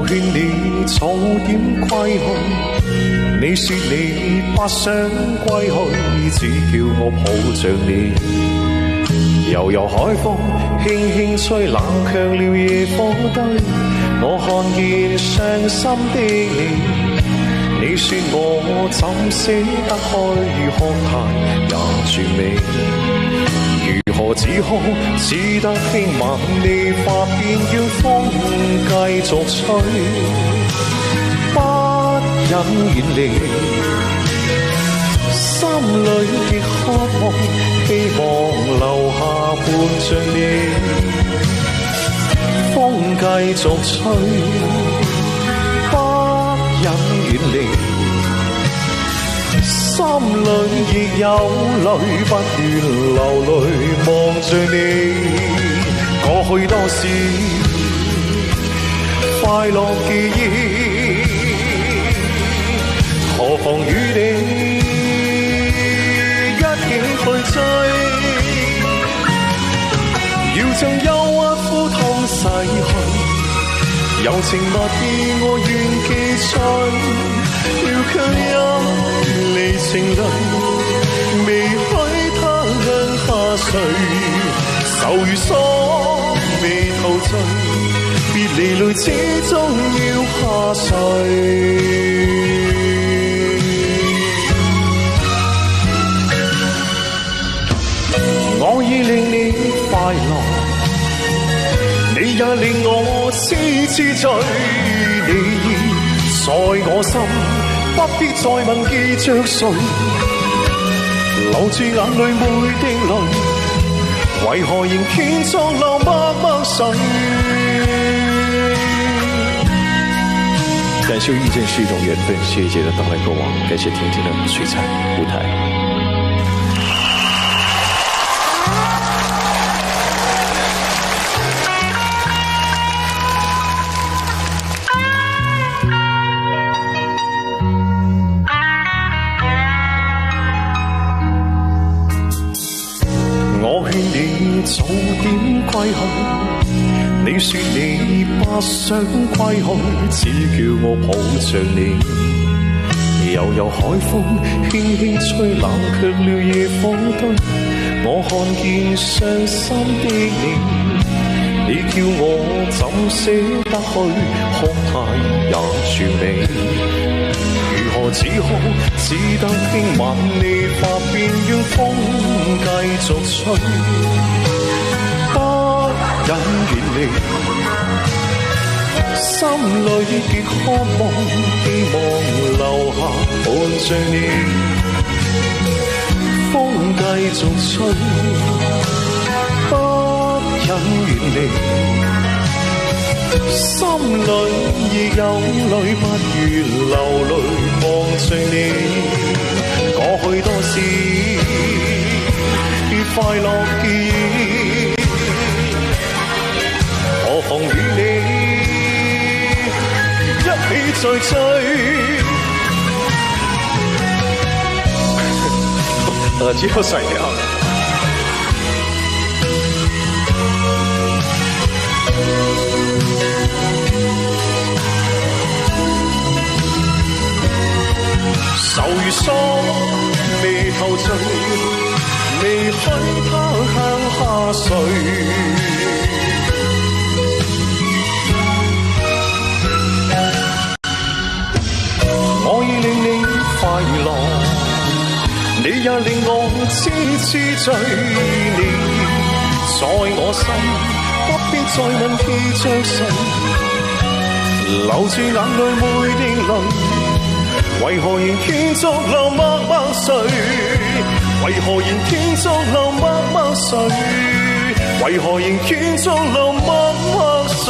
勸你早點歸去，你說你不想歸去，只叫我抱着你。悠悠海風輕輕吹，冷卻了夜火堆。我看見傷心的你，你說我怎捨得去看太也絕美。如何止哭，只得輕吻你髮邊，讓風繼續吹，不忍遠離。心裏極渴望，希望留下伴着你。風繼續吹，不忍遠離。心裏亦有淚，不願流淚望着你。過去多少快樂記憶，何妨與你一起去追。要將憂鬱苦痛洗去，柔情蜜意我願記取。要強忍離情淚，未許他向下垂。愁如鎖未陶醉，別離淚始終要下垂。我已令你快樂，你也令我痴痴醉。你在我心，不必再問記着誰，留住眼淚每滴淚，為何仍眷作流默默水。感謝遇見是一種緣分，謝謝姐的到來過往，感謝婷婷的璀璨舞台。早點歸去，你說你不想歸去，只叫我抱着你。悠悠海風輕輕吹，冷卻了夜火堆。我看見傷心的你，你叫我怎捨得去，哭態也絕美。如何止哭，只得輕吻你髮邊，讓風繼續吹，不忍遠離。心裏極渴望，希望留下伴着你。風繼續吹，不忍遠離。心裏亦有淚，不願流淚望着你。過去多少快樂記憶，何妨與你一起再追。耳機要甩掉。愁如鎖未陶醉，未許他向下垂。我已令你快樂，你也令我痴痴醉。你在我心，不必再問記着誰，留住眼淚每滴淚，為何仍眷作流默默水？為何仍眷作流默默水？為何仍眷作流默默水？